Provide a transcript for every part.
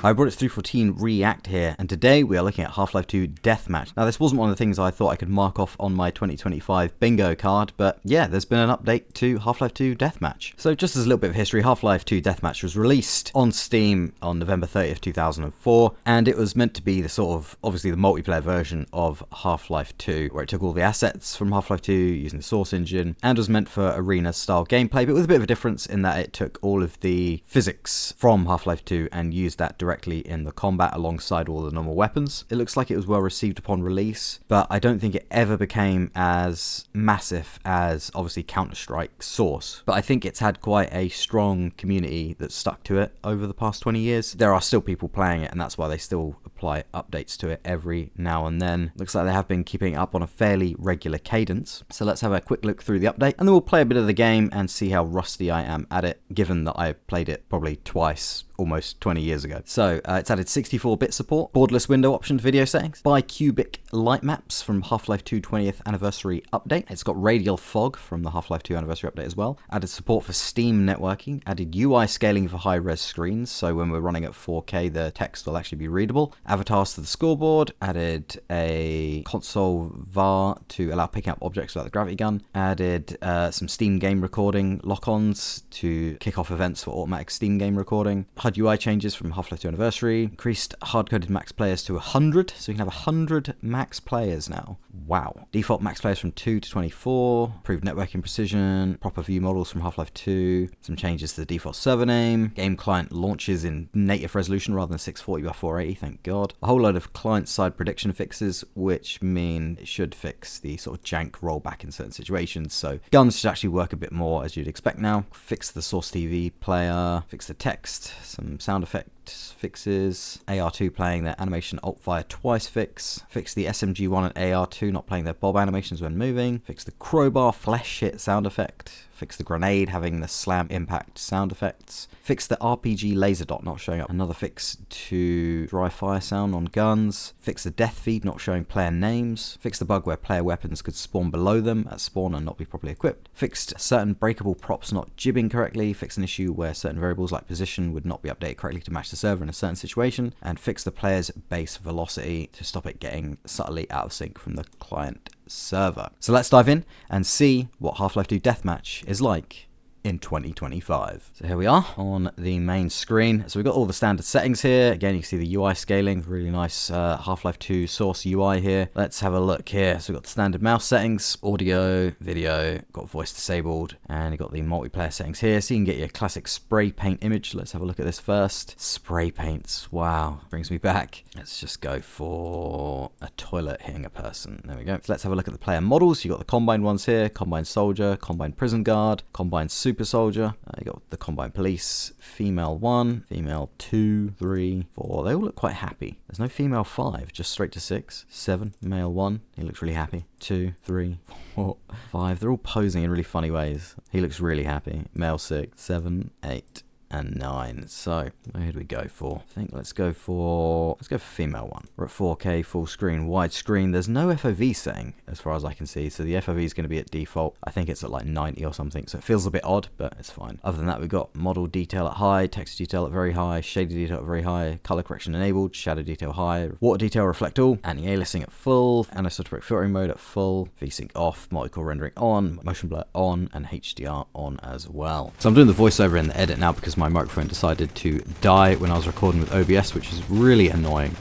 I brought it 314 React here, and today we are looking at Half-Life 2 Deathmatch. Now, this wasn't one of the things I thought I could mark off on my 2025 bingo card, but yeah, there's been an update to Half-Life 2 Deathmatch. So just as a little bit of history, Half-Life 2 Deathmatch was released on Steam on November 30th, 2004, and it was meant to be the sort of, obviously the multiplayer version of Half-Life 2, where it took all the assets from Half-Life 2 using the Source engine, and was meant for arena-style gameplay, but with a bit of a difference in that it took all of the physics from Half-Life 2 and used that directly in the combat alongside all the normal weapons. It looks like it was well received upon release, but I don't think it ever became as massive as obviously Counter-Strike Source. But I think it's had quite a strong community that stuck to it over the past 20 years. There are still people playing it, and that's why they still apply updates to it every now and then. Looks like they have been keeping it up on a fairly regular cadence. So let's have a quick look through the update, and then we'll play a bit of the game and see how rusty I am at it, given that I played it probably twice almost 20 years ago. So it's added 64-bit support, borderless window option video settings, bicubic light maps from Half-Life 2 20th anniversary update. It's got radial fog from the Half-Life 2 anniversary update as well. Added support for Steam networking, added UI scaling for high-res screens, so when we're running at 4K the text will actually be readable. Avatars to the scoreboard, added a console VAR to allow picking up objects without the gravity gun, added some Steam game recording lock-ons to kick off events for automatic Steam game recording. HUD UI changes from Half-Life 2 anniversary, increased hard-coded max players to 100, so you can have 100 max players now. Wow. Default max players from 2 to 24, improved networking precision, proper view models from Half-Life 2, some changes to the default server name, game client launches in native resolution rather than 640 by 480, thank God. A whole load of client-side prediction fixes, which mean it should fix the sort of jank rollback in certain situations, so guns should actually work a bit more as you'd expect now. Fix the Source TV player, fix the text, some sound effects fixes, AR2 playing their animation alt-fire twice fix the SMG1 and AR2 not playing their bob animations when moving, fix the crowbar flesh hit sound effect, fix the grenade having the slam impact sound effects, fix the RPG laser dot not showing up, another fix to dry fire sound on guns, fix the death feed not showing player names, fix the bug where player weapons could spawn below them at spawn and not be properly equipped, fixed certain breakable props not jibbing correctly, fixed an issue where certain variables like position would not be updated correctly to match the server in a certain situation, and fix the player's base velocity to stop it getting subtly out of sync from the client server. So let's dive in and see what Half-Life 2 Deathmatch is like in 2025. So here we are on the main screen. So we've got all the standard settings here. Again, you can see the UI scaling, really nice Half-Life 2 Source UI here. Let's have a look here. So we've got the standard mouse settings, audio, video, got voice disabled, and you've got the multiplayer settings here. So you can get your classic spray paint image. Let's have a look at this first. Spray paints, wow, brings me back. Let's just go for a toilet hitting a person. There we go. So let's have a look at the player models. You've got the Combine ones here, Combine Soldier, Combine Prison Guard, Combine Super Soldier. You got the Combine Police, Female 1, Female 2, 3, 4. They all look quite happy. There's no Female 5, just straight to 6, 7, Male 1. He looks really happy. 2, 3, 4, 5. They're all posing in really funny ways. He looks really happy. Male 6, 7, 8. And 9. So where do we go for? I think let's go for female 1. We're at 4K full screen widescreen. There's no FOV setting as far as I can see, so the FOV is going to be at default. I think it's at like 90 or something, so it feels a bit odd, but it's fine. Other than that, we've got model detail at high, text detail at very high, shaded detail at very high, color correction enabled, shadow detail high, water detail reflect all, anti-aliasing at full, anisotropic filtering mode at full, VSync off, multi-core rendering on, motion blur on, and HDR on as well. So I'm doing the voiceover in the edit now because my microphone decided to die when I was recording with OBS, which is really annoying.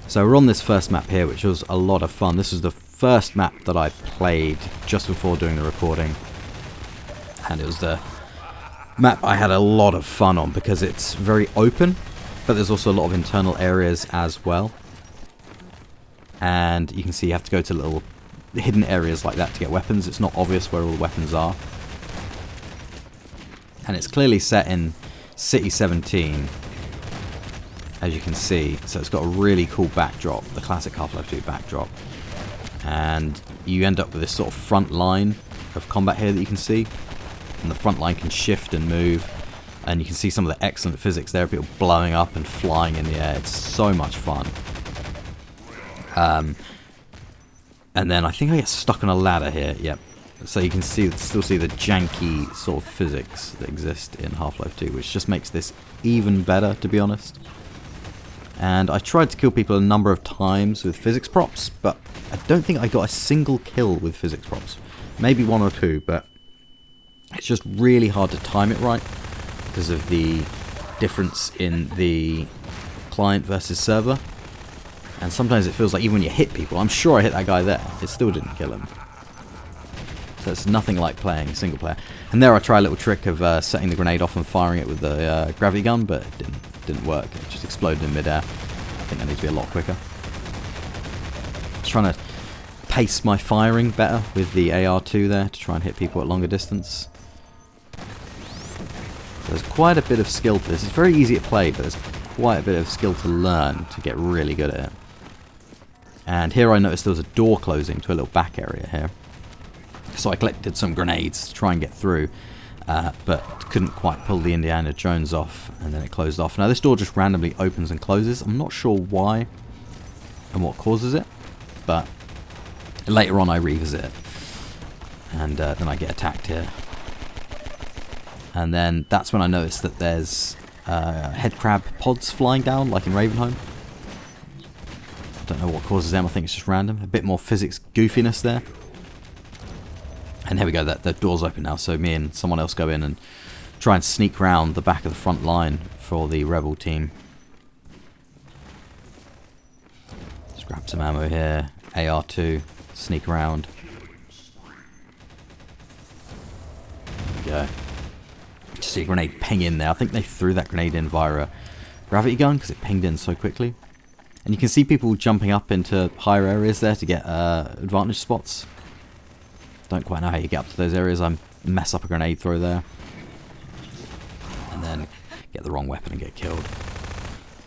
So we're on this first map here, which was a lot of fun. This is the first map that I played just before doing the recording, and it was the map I had a lot of fun on because it's very open, but there's also a lot of internal areas as well, and you can see you have to go to little hidden areas like that to get weapons. It's not obvious where all the weapons are, and it's clearly set in City 17, as you can see, so it's got a really cool backdrop, the classic Half-Life 2 backdrop, and you end up with this sort of front line of combat here that you can see, and the front line can shift and move, and you can see some of the excellent physics there, people blowing up and flying in the air. It's so much fun. And then I think I get stuck on a ladder here. Yep. So you can still see the janky sort of physics that exist in Half-Life 2, which just makes this even better, to be honest. And I tried to kill people a number of times with physics props, but I don't think I got a single kill with physics props. Maybe one or two, but it's just really hard to time it right because of the difference in the client versus server. And sometimes it feels like even when you hit people, I'm sure I hit that guy there, it still didn't kill him. So it's nothing like playing single player. And there I try a little trick of setting the grenade off and firing it with the gravity gun, but it didn't work. It just exploded in midair. I think I need to be a lot quicker. Just trying to pace my firing better with the AR2 there to try and hit people at longer distance. So there's quite a bit of skill to this. It's very easy to play, but there's quite a bit of skill to learn to get really good at it. And here I noticed there was a door closing to a little back area here. So I collected some grenades to try and get through, but couldn't quite pull the Indiana Jones off, and then it closed off. Now this door just randomly opens and closes. I'm not sure why and what causes it, but later on I revisit it. And then I get attacked here. And then that's when I noticed that there's head crab pods flying down, like in Ravenholm. Don't know what causes them, I think it's just random. A bit more physics goofiness there. And here we go, the door's open now, so me and someone else go in and try and sneak round the back of the front line for the rebel team. Just grab some ammo here, AR2, sneak around. There we go. Just see a grenade ping in there. I think they threw that grenade in via a gravity gun because it pinged in so quickly. And you can see people jumping up into higher areas there to get advantage spots. Don't quite know how you get up to those areas. I mess up a grenade throw there. And then get the wrong weapon and get killed.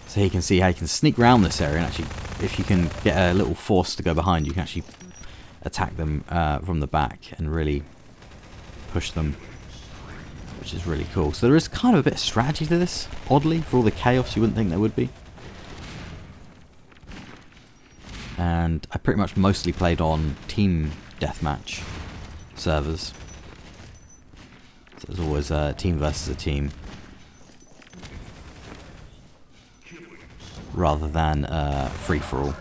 So you can see how you can sneak around this area, and actually, if you can get a little force to go behind, you can actually attack them from the back and really push them, which is really cool. So there is kind of a bit of strategy to this, oddly, for all the chaos you wouldn't think there would be. And I pretty much mostly played on team deathmatch servers. So there's always a team versus a team, rather than free-for-all.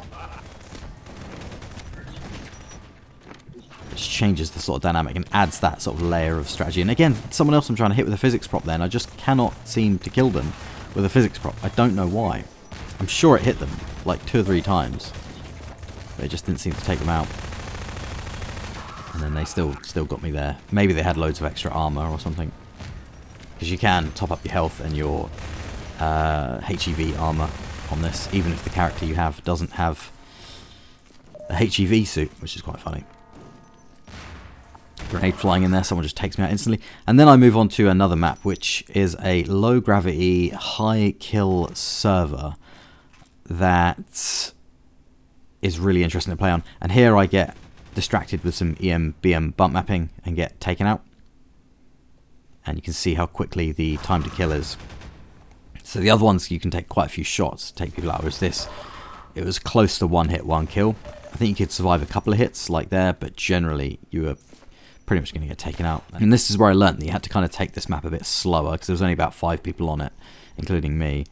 Which changes the sort of dynamic and adds that sort of layer of strategy. And again, someone else I'm trying to hit with a physics prop there, and I just cannot seem to kill them with a physics prop. I don't know why. I'm sure it hit them like 2 or 3 times, but it just didn't seem to take them out. And then they still got me there. Maybe they had loads of extra armor or something, because you can top up your health and your HEV armor on this, even if the character you have doesn't have a HEV suit, which is quite funny. Grenade flying in there, someone just takes me out instantly. And then I move on to another map, which is a low gravity, high kill server that is really interesting to play on. And here I get distracted with some EM/BM bump mapping and get taken out. And you can see how quickly the time to kill is. So the other ones you can take quite a few shots to take people out, whereas this, it was close to 1 hit, 1 kill. I think you could survive a couple of hits like there, but generally you were pretty much going to get taken out. And this is where I learned that you had to kind of take this map a bit slower, because there was only about 5 people on it, including me.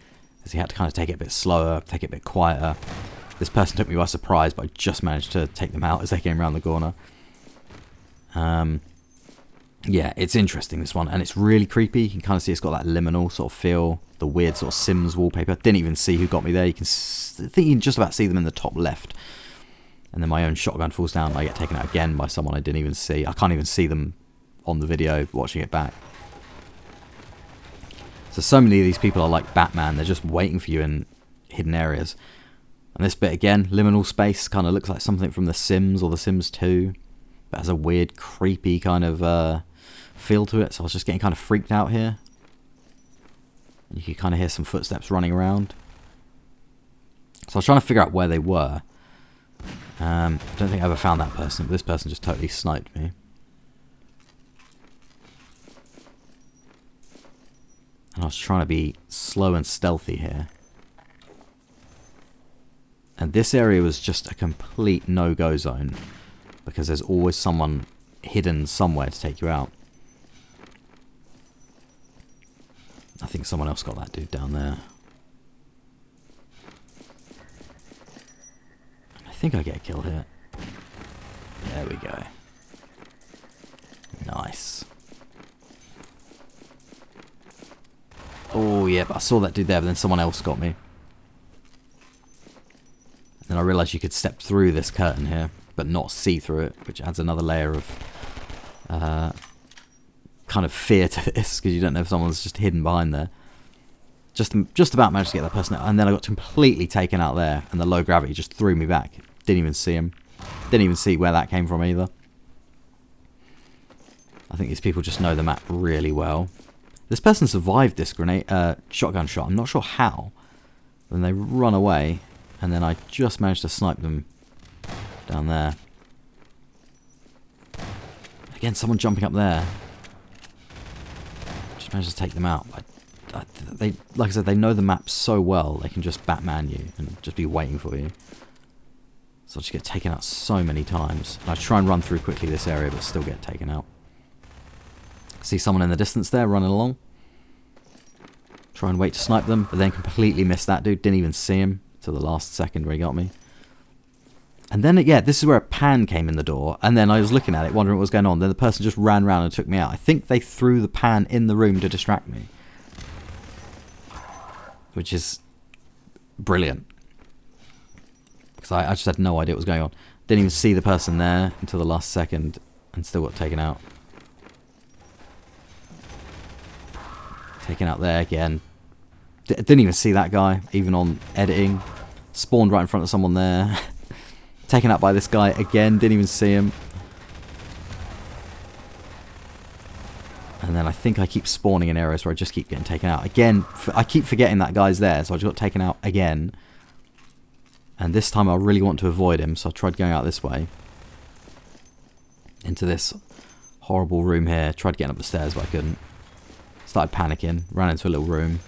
So you had to kind of take it a bit slower, take it a bit quieter. This person took me by surprise, but I just managed to take them out as they came around the corner. Yeah, it's interesting, this one, and it's really creepy. You can kind of see it's got that liminal sort of feel, the weird sort of Sims wallpaper. Didn't even see who got me there. I think you can just about see them in the top left. And then my own shotgun falls down, and I get taken out again by someone I didn't even see. I can't even see them on the video watching it back. So many of these people are like Batman. They're just waiting for you in hidden areas. And this bit again, liminal space, kind of looks like something from The Sims or The Sims 2. But has a weird, creepy kind of feel to it. So I was just getting kind of freaked out here. You can kind of hear some footsteps running around. So I was trying to figure out where they were. I don't think I ever found that person, but this person just totally sniped me. And I was trying to be slow and stealthy here. And this area was just a complete no-go zone, because there's always someone hidden somewhere to take you out. I think someone else got that dude down there. think I get a kill here. There we go. Nice. Oh, yeah, but I saw that dude there, but then someone else got me. Then I realised you could step through this curtain here, but not see through it, which adds another layer of kind of fear to this, because you don't know if someone's just hidden behind there. Just about managed to get that person out, and then I got completely taken out there, and the low gravity just threw me back. Didn't even see him. Didn't even see where that came from either. I think these people just know the map really well. This person survived this grenade, shotgun shot. I'm not sure how. Then they run away, and then I just managed to snipe them down there. Again, someone jumping up there. Just managed to take them out. They, like I said, they know the map so well, they can just Batman you and just be waiting for you. So I just get taken out so many times. And I try and run through quickly this area, but still get taken out. See someone in the distance there running along. Try and wait to snipe them, but then completely missed that dude. Didn't even see him till the last second where he got me. And then, yeah, this is where a pan came in the door, and then I was looking at it, wondering what was going on. Then the person just ran around and took me out. I think they threw the pan in the room to distract me. Which is brilliant. Because I just had no idea what was going on. Didn't even see the person there until the last second, and still got taken out. Taken out there again. Didn't even see that guy, even on editing. Spawned right in front of someone there. Taken out by this guy again, didn't even see him. And then I think I keep spawning in areas where I just keep getting taken out. Again, I keep forgetting that guy's there, so I just got taken out again. And this time I really want to avoid him, so I tried going out this way. Into this horrible room here. Tried getting up the stairs, but I couldn't. Started panicking, ran into a little room.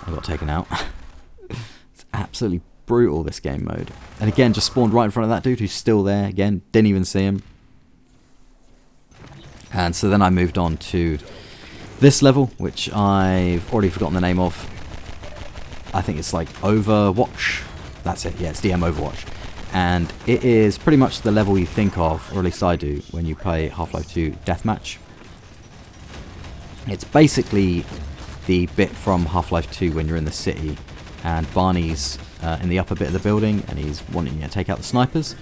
I got taken out. It's absolutely brutal, this game mode. And again, just spawned right in front of that dude who's still there. Again, didn't even see him. And so then I moved on to this level, which I've already forgotten the name of. I think it's like Overwatch. That's it, yeah, it's DM Overwatch. And it is pretty much the level you think of, or at least I do, when you play Half-Life 2 Deathmatch. It's basically the bit from Half-Life 2 when you're in the city, and Barney's in the upper bit of the building, and he's wanting you to take out the snipers.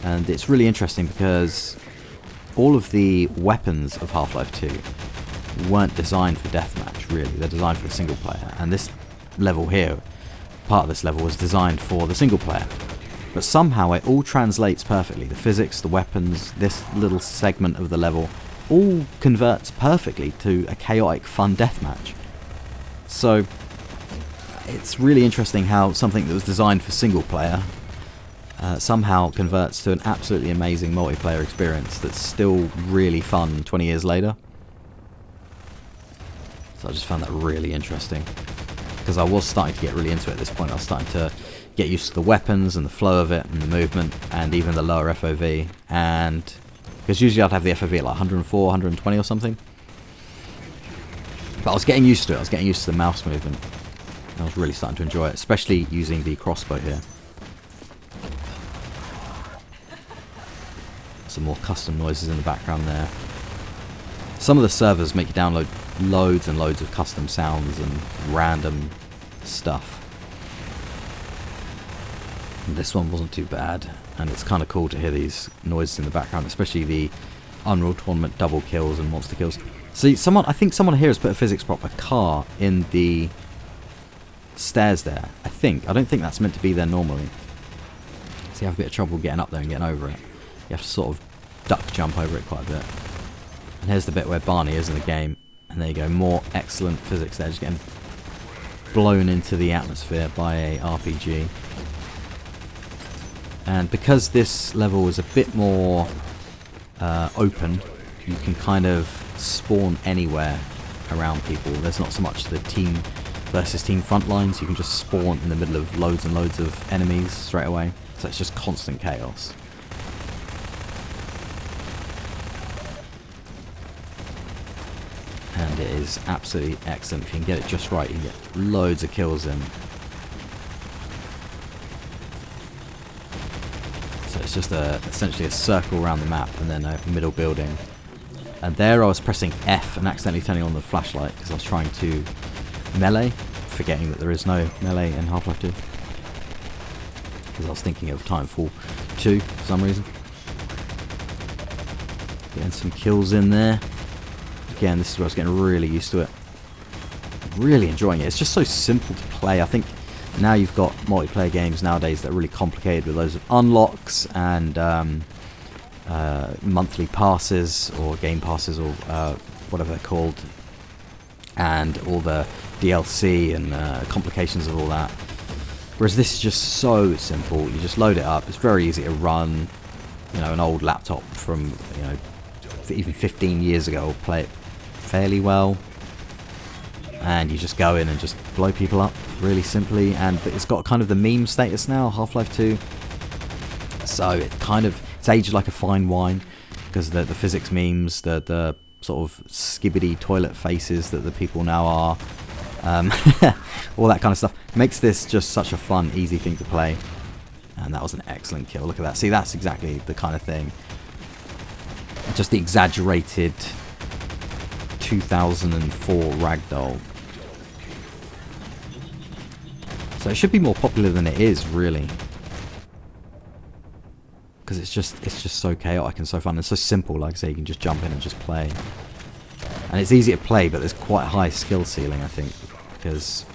And it's really interesting because all of the weapons of Half-Life 2 weren't designed for deathmatch, really. They're designed for the single player. And this level here, part of this level, was designed for the single player. But somehow it all translates perfectly. The physics, the weapons, this little segment of the level, all converts perfectly to a chaotic, fun deathmatch. So it's really interesting how something that was designed for single player somehow converts to an absolutely amazing multiplayer experience that's still really fun 20 years later. So I just found that really interesting, because I was starting to get really into it at this point. I was starting to get used to the weapons and the flow of it and the movement and even the lower FOV. And because usually I'd have the FOV at like 104, 120 or something. But I was getting used to it. I was getting used to the mouse movement. I was really starting to enjoy it, especially using the crossbow here. Some more custom noises in the background there. Some of the servers make you download loads and loads of custom sounds and random stuff. And this one wasn't too bad, and it's kind of cool to hear these noises in the background, especially the Unreal Tournament double kills and monster kills. See, I think someone here has put a physics prop, a car, in the stairs there. I don't think that's meant to be there normally. So you have a bit of trouble getting up there and getting over it. You have to sort of duck jump over it quite a bit. And here's the bit where Barney is in the game. And there you go, more excellent physics there, just getting blown into the atmosphere by a RPG. And because this level is a bit more open, you can kind of spawn anywhere around people. There's not so much the team versus team front lines. You can just spawn in the middle of loads and loads of enemies straight away. So it's just constant chaos. And it is absolutely excellent. If you can get it just right, you can get loads of kills in. It's just essentially a circle around the map and then a middle building. And there I was pressing F and accidentally turning on the flashlight because I was trying to melee, forgetting that there is no melee in Half-Life 2. Because I was thinking of Titanfall 2 for some reason. Getting some kills in there. Again, this is where I was getting really used to it. Really enjoying it. It's just so simple to play. I think now you've got multiplayer games nowadays that are really complicated with loads of unlocks and monthly passes or game passes or whatever they're called, and all the DLC and complications of all that. Whereas this is just so simple. You just load it up. It's very easy to run. You know, an old laptop from, you know, even 15 years ago will play it fairly well. And you just go in and just blow people up really simply. And it's got kind of the meme status now, Half-Life 2. So it's aged like a fine wine, because the physics memes, the sort of skibbity toilet faces that the people now are, all that kind of stuff, makes this just such a fun, easy thing to play. And that was an excellent kill. Look at that. See, that's exactly the kind of thing. Just the exaggerated 2004 Ragdoll. So it should be more popular than it is, really. Because it's just so chaotic and so fun and so simple. Like I say, you can just jump in and just play. And it's easy to play, but there's quite a high skill ceiling, I think, because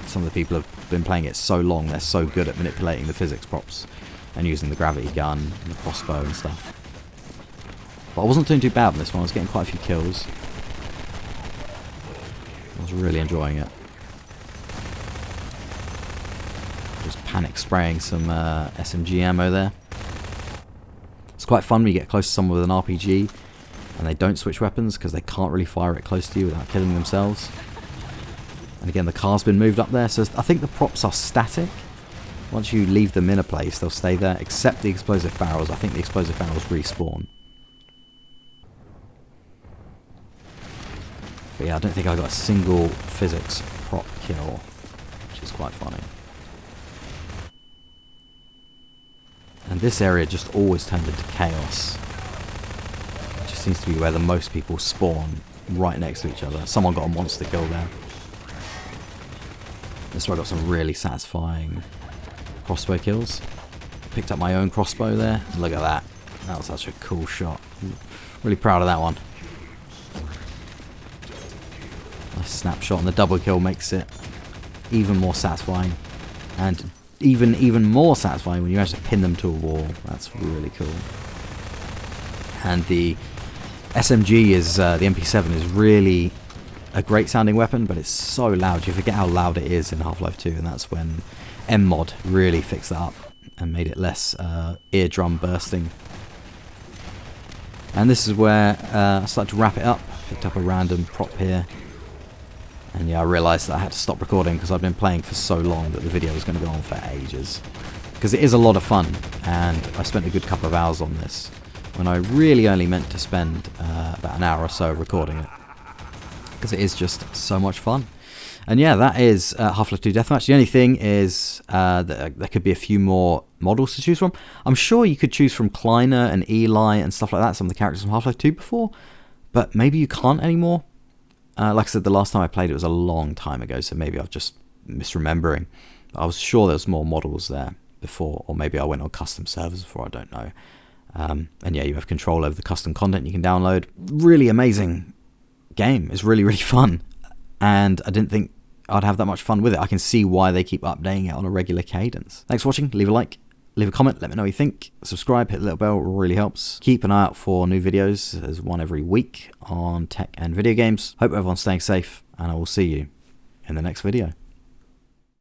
some of the people have been playing it so long, they're so good at manipulating the physics props and using the gravity gun and the crossbow and stuff. But I wasn't doing too bad on this one. I was getting quite a few kills. I was really enjoying it. Just panic spraying some SMG ammo there. It's quite fun when you get close to someone with an RPG and they don't switch weapons because they can't really fire it close to you without killing themselves. And again, the car's been moved up there, so I think the props are static. Once you leave them in a place, they'll stay there, except the explosive barrels. I think the explosive barrels respawn. But yeah, I don't think I got a single physics prop kill, which is quite funny. And this area just always turned into chaos. It just seems to be where the most people spawn, right next to each other. Someone got a monster kill there. This is where I got some really satisfying crossbow kills. Picked up my own crossbow there. Look at that. That was such a cool shot. Really proud of that one. Nice snapshot, and the double kill makes it even more satisfying. And even more satisfying when you actually pin them to a wall. That's really cool. And the SMG is, the MP7 is really a great sounding weapon, but it's so loud. You forget how loud it is in Half-Life 2, and that's when M-Mod really fixed that up and made it less eardrum bursting. And this is where I started to wrap it up. Picked up a random prop here. And yeah, I realised that I had to stop recording because I've been playing for so long that the video was going to go on for ages. Because it is a lot of fun, and I spent a good couple of hours on this, when I really only meant to spend about an hour or so recording it. Because it is just so much fun. And yeah, that is Half-Life 2 Deathmatch. The only thing is that there could be a few more models to choose from. I'm sure you could choose from Kleiner and Eli and stuff like that, some of the characters from Half-Life 2 before, but maybe you can't anymore. Like I said, the last time I played it was a long time ago, so maybe I'm just misremembering. I was sure there was more models there before, or maybe I went on custom servers before, I don't know. And yeah, you have control over the custom content you can download. Really amazing game. It's really, really fun. And I didn't think I'd have that much fun with it. I can see why they keep updating it on a regular cadence. Thanks for watching. Leave a like, leave a comment, let me know what you think. Subscribe, hit the little bell, it really helps. Keep an eye out for new videos. There's one every week on tech and video games. Hope everyone's staying safe, and I will see you in the next video.